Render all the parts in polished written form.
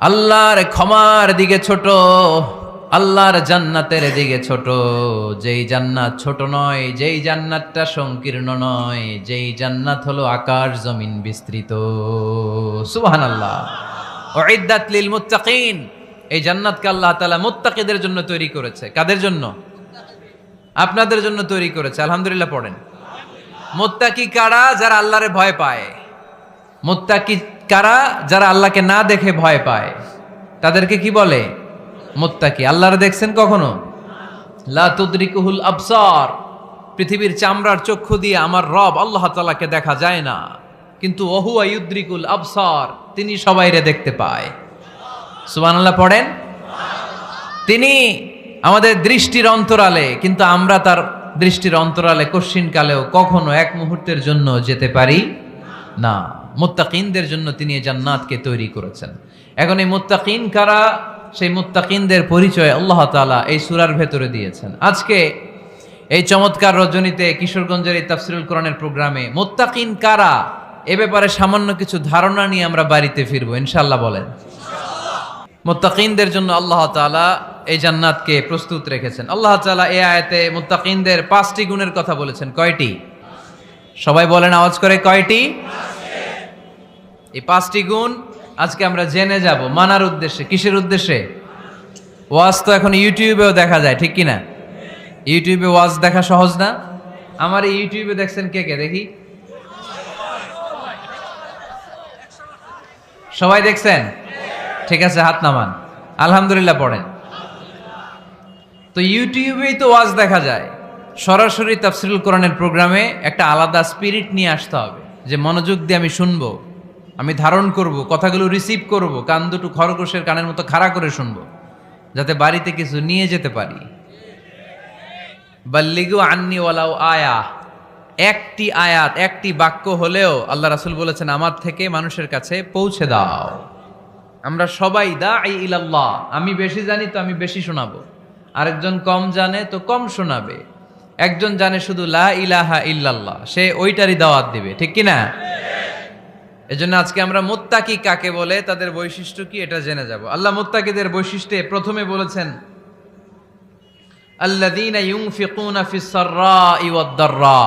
আল্লাহর ক্ষমার দিকে ছোট, আল্লাহর জান্নাতের দিকে ছোট। যেই জান্নাত ছোট নয়, যেই জান্নাতটা সংকীর্ণ নয়, যেই জান্নাত হলো আকাশ জমিন বিস্তৃত। সুবহানাল্লাহ। উইদ্দাত লিল মুত্তাকিন। এই জান্নাতকে আল্লাহ তাআলা মুত্তাকিদের জন্য তৈরি করেছে। কাদের জন্য? আপনাদের জন্য তৈরি করেছে। আলহামদুলিল্লাহ পড়েন। মুত্তাকি কারা? যারা আল্লাহরে ভয় পায়। মুত্তাকি কারা? যারা আল্লাহকে না দেখে ভয় পায়, তাদেরকে কি বলে? মুত্তাকি। আল্লাহরে দেখছেন কখনো? লা তুদরিকুহুল আবসার। পৃথিবীর চামড়ার চক্ষু দিয়ে আমার রব আল্লাহ তাআলাকে দেখা যায় না, কিন্তু ওহুয়া ইউদরিকুল আবসার, তিনি সবাইরে দেখতে পায়। সুবহানাল্লাহ পড়েন। তিনি আমাদের দৃষ্টির অন্তরালে, কিন্তু আমরা তার দৃষ্টির অন্তরালে কশ্চিনকালেও কখনো এক মুহূর্তের জন্য যেতে পারি না। মুত্তাকিনদের জন্য তিনি এই জান্নাতকে তৈরি করেছেন। এখন এই মুত্তাকিন কারা? সেই মুত্তাকিনদের পরিচয় আল্লাহ তাআলা এই সূরার ভেতরে দিয়েছেন। আজকে এই চমৎকার রজনীতে কিশোরগঞ্জের এই তাফসীরুল কোরআনের প্রোগ্রামে মুত্তাকিন কারা এ ব্যাপারে সামান্য কিছু ধারণা নিয়ে আমরা বাড়িতে ফিরবো ইনশাআল্লাহ। বলেন। মুত্তাকিনদের জন্য আল্লাহ তাআলা এই জান্নাতকে প্রস্তুত রেখেছেন। আল্লাহ তাআলা এই আয়াতে মুত্তাকিনদের 5টি গুণের কথা বলেছেন। কয়টি? সবাই বলেন আওয়াজ করে, কয়টি? এই 5টি গুণ আজকে আমরা জেনে যাব মানার উদ্দেশ্যে। কিসের উদ্দেশ্যে? ওয়াজ তো এখন ইউটিউবেও দেখা যায়, ঠিক কিনা? ইউটিউবে ওয়াজ দেখা সহজ না? আমার এই ইউটিউবে দেখছেন কে কে? দেখি সবাই দেখছেন? ঠিক আছে, হাত নামান। আলহামদুলিল্লাহ পড়েন। তো ইউটিউবেই তো ওয়াজ দেখা যায়। সরাসরি তাফসীরুল কোরআনের প্রোগ্রামে একটা আলাদা স্পিরিট নিয়ে আসতে হবে, যে মনোযোগ দিয়ে আমি শুনবো, আমি ধারণ করব, কথাগুলো রিসিভ করব, কান দুটো খরগোশের কানের মতো খাড়া করে শুনবো, যাতে বাড়িতে কিছু নিয়ে যেতে পারি। বাল্লিগু আন্নি ওয়ালাউ আয়া। একটি আয়াত, একটি বাক্য হলেও আল্লাহ রাসূল বলেছেন আমার থেকে মানুষের কাছে পৌঁছে দাও। আমরা সবাই দাঈ ইলাল্লাহ। আমি বেশি জানি তো আমি বেশি শোনাবো, আরেকজন কম জানে তো কম শোনাবে। একজন জানে শুধু লা ইলাহা ইল্লাল্লাহ, সে ওইটারই দাওয়াত দিবে, ঠিক কিনা? এজন্য আজকে আমরা মুত্তাকি কাকে বলে, তাদের বৈশিষ্ট্য কি, এটা জেনে যাব। আল্লাহ মুত্তাকিদের বৈশিষ্ট্যে প্রথমে বলেছেন আল্লাযীনা ইউনফিকুনা ফিস সাররাই ওয়াদ দাররা।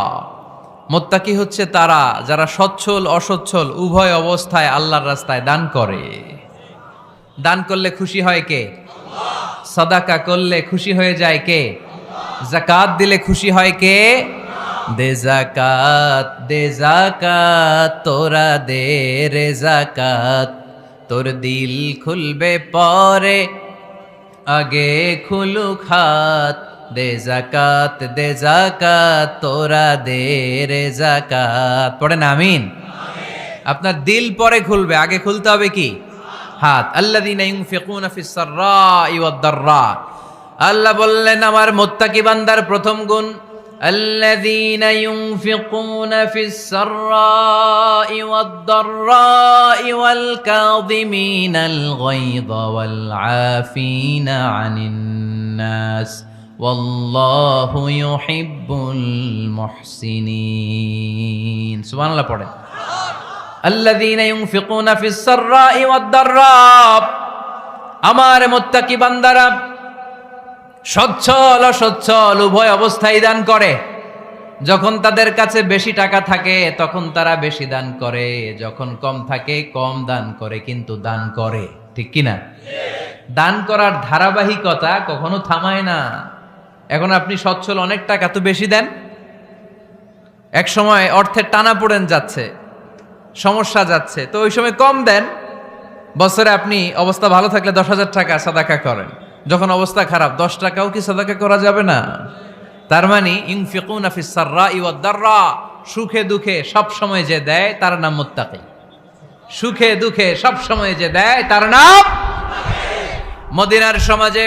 মুত্তাকি হচ্ছে তারা যারা সচ্ছল অসচ্ছল উভয় অবস্থায় আল্লাহর রাস্তায় দান করে। দান করলে খুশি হয় কে? আল্লাহ। সাদাকা করলে খুশি হয়ে যায় কে? আল্লাহ। যাকাত দিলে খুশি হয় কে? দে যাকাত, দে যাকাত, তোরা দে রে যাকাত, তোর দিল খুলবে পরে আগে খুলুক হাত। দে যাকাত, দে যাকাত, তোরা দে রে যাকাত। পড়েন আমিন। আপনার দিল পরে খুলবে, আগে খুলতে হবে কি? হাত। আল্লাযীনা ইউনফিকুনা ফিস সাররাই ওয়াদ দাররা। আল্লাহ বললেন আমার মুত্তাকি বান্দার প্রথম গুণ الذين ينفقون في السراء والضراء والكاظمين الغيظ والعافين عن الناس والله يحب المحسنين. سبحان الله পড়েন। الذين ينفقون في السراء والضراء। আমার মুত্তাকি বান্দারা সচ্ছল অসচ্ছল উভয় অবস্থায় দান করে। যখন তাদের কাছে বেশি টাকা থাকে তখন তারা বেশি দান করে, যখন কম থাকে কম দান করে, কিন্তু দান করে, ঠিক কিনা? দান করার ধারাবাহিকতা কখনো থামায় না। এখন আপনি সচ্ছল, অনেক টাকা তো বেশি দেন, এক সময় অর্থের টানা পড়েন যাচ্ছে, সমস্যা যাচ্ছে, তো ওই সময় কম দেন। বছরে আপনি অবস্থা ভালো থাকলে 10,000 টাকা সাদাকা করেন, যখন অবস্থা খারাপ 10 টাকাও কি সাদাকা করা যাবে না? তার মানে ইউনফিকুনা ফিস সাররাই ওয়াদ দাররা, সুখে দুঃখে সব সময় যে দেয় তার নাম মুত্তাকি। সুখে দুঃখে সব সময় যে দেয় তার নাম মুত্তাকি। মদিনার সমাজে,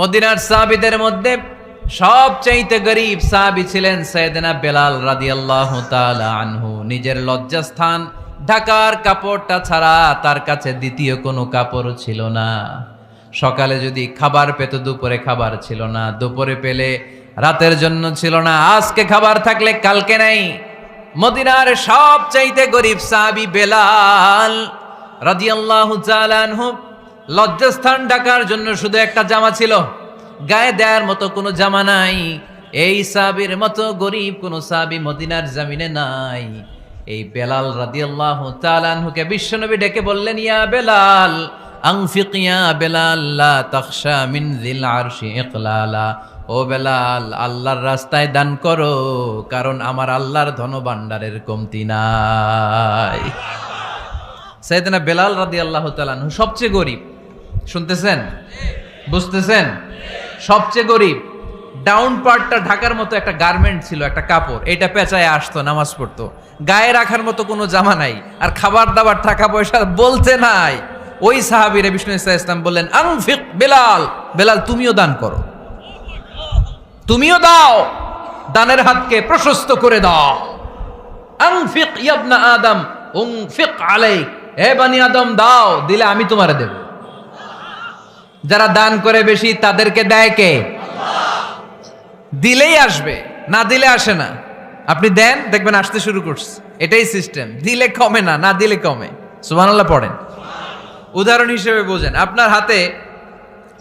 মদিনার সাহাবীদের মধ্যে সবচাইতে গরীব সাহাবী ছিলেন সাইয়েদনা বেলাল রাদিয়াল্লাহু তাআলা আনহু। নিজের লজ্জাস্থান ঢাকার কাপড়টা ছাড়া তার কাছে দ্বিতীয় কোনো কাপড় ছিল না। সকালে যদি খাবার পেত, দুপুরে খাবার ছিল না, দুপুরে পেলে রাতের জন্য ছিল না, আজকে খাবার থাকলে কালকে নাই। মদিনার সবচাইতে গরীব সাহাবী বেলাল রাদিয়াল্লাহু তাআলা আনহু লজ্জাস্থান ঢাকার জন্য শুধু একটা জামা ছিল, গায়ে দেওয়ার মতো কোনো জামা নাই। এই সাহাবীর মতো গরিব কোনো সাহাবী মদিনার জমিনে নাই। এই বেলাল রাদিয়াল্লাহু তাআলা আনহুকে বিশ্বনবী ডেকে বললেন, ইয়া বেলাল আনফিক ইয়া বেলাল লা তাখশা মিন যিল আরশি ইকলালা। ও বেলাল, আল্লাহর রাস্তায় দান করো, কারণ আমার আল্লাহর ধনভাণ্ডারের কমতি নাই। সাইয়েদনা বেলাল রাদিয়াল্লাহু তাআলা আনহু সবচেয়ে গরিব। শুনতেছেন? বুঝতেছেন? সবচেয়ে গরিব। ডাউন পার্টটা ঢাকার মতো একটা গার্মেন্ট ছিল, একটা কাপড়, এটা পেঁচায় আসতো, নামাজ পড়তো। গায়ে রাখার মতো কোনো জামা নাই, আর খাবার দাবার টাকা পয়সা বলতে নাই। ওই সাহাবীরে বিষ্ণু ইসলাম বললেন, আনফিক বেলাল, বেলাল তুমিও দান করো, তুমিও দাও, দানের হাতকে প্রশস্ত করে দাও। আনফিক ইবনা আদম উনফিক আলাইক, হে বনি আদম দাও, দিলে আমি তোমারে দেব। যারা দান করে বেশি তাদেরকে দেয় কে? দিলেই আসবে, না দিলে আসে না। আপনি দেন, দেখবেন আসতে শুরু করছে। এটাই সিস্টেম। দিলে কমে না, না দিলে কমে। সুবহানাল্লাহ পড়েন। উদাহরণ হিসেবে বোঝেন, আপনার হাতে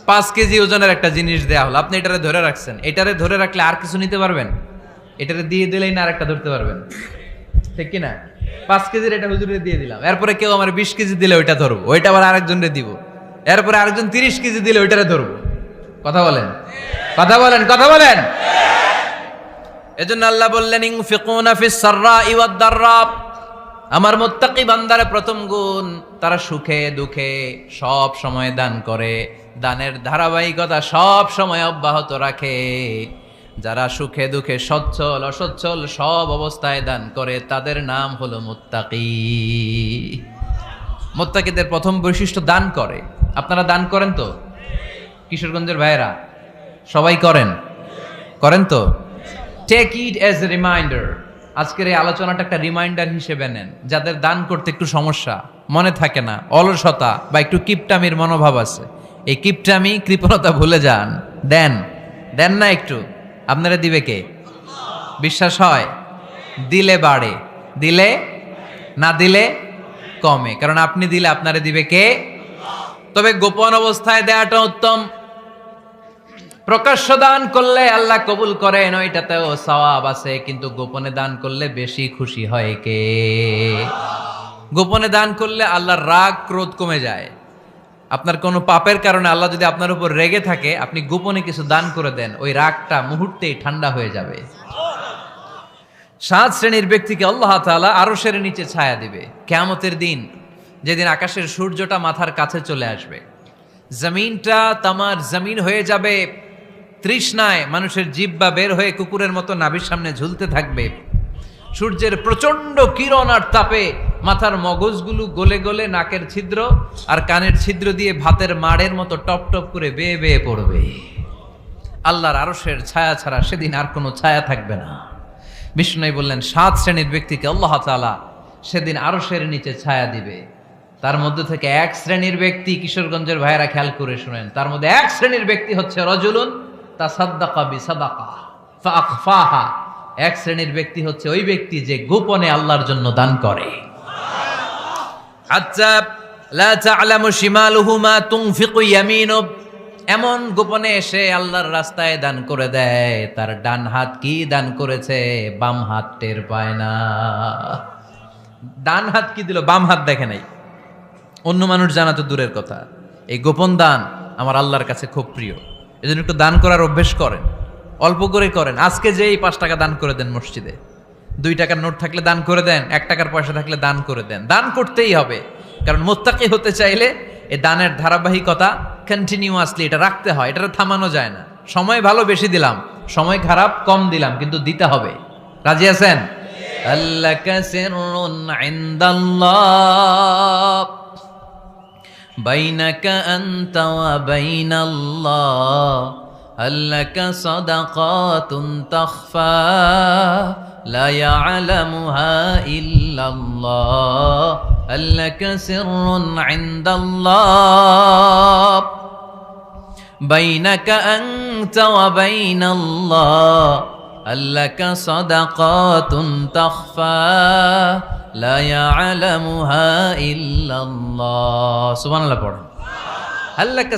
5 কেজি ওজনের একটা জিনিস দেয়া হলো, আপনি এটারে ধরে রাখছেন। এটারে ধরে রাখলে আর কিছু নিতে পারবেন? এটারে দিয়ে দিলেই না আরেকটা ধরতে পারবেন, ঠিক কিনা? 5 কেজির এটা হুজুরে দিয়ে দিলাম, এরপরে কেউ আমার 20 কেজি দিলে ওইটা ধরবো, ওইটা আবার আরেকজনরে দিব, এরপরে আরেকজন 30 কেজি দিলে ওইটারে ধরবো। কথা বলেন, কথা বলেন, কথা বলেন। এজন্য আল্লাহ বললেন, ইনফিকুনা ফিস সাররাই ওয়াদ দাররা। আমার মুত্তাকি বান্দার প্রথম গুণ, তারা সুখে দুঃখে সব সময় দান করে, দানের ধারাবাহিকতা সব সময় অব্যাহত রাখে। যারা সুখে দুঃখে সচ্ছল অসচ্ছল সব অবস্থায় দান করে, তাদের নাম হলো মুত্তাকি। মুত্তাকিদের প্রথম বৈশিষ্ট্য দান করে। আপনারা দান করেন তো? কিশোরগঞ্জের ভাইয়েরা সবাই করেন? করেন তো? Take it as a reminder. আজকের এই আলোচনাটা একটা রিমাইন্ডার হিসেবে নেন। যাদের দান করতে একটু সমস্যা, মনে থাকে না, অলসতা বা একটু কিপটামির মনোভাব আছে, এই কিপটামি কৃপণতা ভুলে যান। দেন, দেন না একটু, আপনারা দিবে কে? বিশ্বাস হয়? দিলে বাড়ে, দিলে না দিলে কমে, কারণ আপনি দিলে আপনারে দিবে কে? তবে গোপন অবস্থায় দেয়াটা উত্তম। প্রকাশ্য দান করলে আল্লাহ কবুল করেন, ওইটাতেও সওয়াব আছে, কিন্তু গোপনে দান করলে বেশি খুশি হয় কে? গোপনে দান করলে আল্লাহর রাগ ক্রোধ কমে যায়। আপনার কোনো পাপের কারণে আল্লাহ যদি আপনার উপর রেগে থাকে, আপনি গোপনে কিছু দান করে দেন, ওই রাগটা মুহূর্তেই ঠান্ডা হয়ে যাবে। 7 শ্রেণীর ব্যক্তিকে আল্লাহ তাআলা আরশের নিচে ছায়া দিবে কিয়ামতের দিন, যেদিন আকাশের সূর্যটা মাথার কাছে চলে আসবে, জমিনটা তামার জমিন হয়ে যাবে, তৃষ্ণায় মানুষের জিহ্বা বের হয়ে কুকুরের মতো নাভির সামনে ঝুলতে থাকবে। সূর্যের প্রচন্ড কিরণ আর তাপে মাথার মগজগুলো গলে গলে নাকের ছিদ্র আর কানের ছিদ্র দিয়ে ভাতের মাড়ের মতো টপ টপ করে বেয়ে বেয়ে পড়বে। আল্লাহর আরশের ছায়া ছাড়া সেদিন আর কোনো ছায়া থাকবে না। বিষ্ণু বললেন, 7 শ্রেণীর ব্যক্তিকে আল্লাহ তাআলা সেদিন আরশের নিচে ছায়া দিবে। তার মধ্যে থেকে 1 শ্রেণীর ব্যক্তি, কিশোরগঞ্জের ভাইয়েরা খেয়াল করে শুনেন, তার মধ্যে 1 শ্রেণীর ব্যক্তি হচ্ছে রজুলুন তাসাদ্দাকা বিসাদাকা ফাআখফাহা। 1 শ্রেণীর ব্যক্তি হচ্ছে ওই ব্যক্তি যে গোপনে আল্লাহর জন্য দান করে। হাত্তা লা তা'লামু শিমালুহু মা তুনফিকু ইয়ামিনু। এমন গোপনে এসে আল্লাহর রাস্তায় দান করে দেয়, তার ডান হাত কি দান করেছে বাম হাত টের পায় না। ডান হাত কি দিল, বাম হাত দেখে নাই। অন্য মানুষ জানা তো দূরের কথা, এই গোপন দান আমার আল্লাহর কাছে খুব প্রিয়। এজন্য একটু দান করার অভ্যেস করেন, অল্প করে করেন। আজকে যে এই 5 টাকা দান করে দেন মসজিদে, 2 টাকার নোট থাকলে দান করে দেন, 1 টাকার পয়সা থাকলে দান করে দেন। দান করতেই হবে, কারণ মুত্তাকি হতে চাইলে এই দানের ধারাবাহিকতা কন্টিনিউয়াসলি এটা রাখতে হয়, এটা থামানো যায় না। সময় ভালো বেশি দিলাম, সময় খারাপ কম দিলাম, কিন্তু দিতে হবে। রাজি আছেন? আল্লাকা সিররুন ইনদাল্লাহ বাইনাকা আনতা ওয়া বাইনাল্লাহ, আল্লাকা সাদাকাতুন তাখফা লা ইয়ালামুহা ইল্লাল্লাহ, আল্লাকা সিররুন ইনদাল্লাহ বাইনাকা আনতা ওয়া বাইনাল্লাহ, আল্লাকা সাদাকাতুন তাখফা লা ইয়ালামুহা ইল্লাল্লাহ। সুবহানাল্লাহ পড়েন। আল্লাকা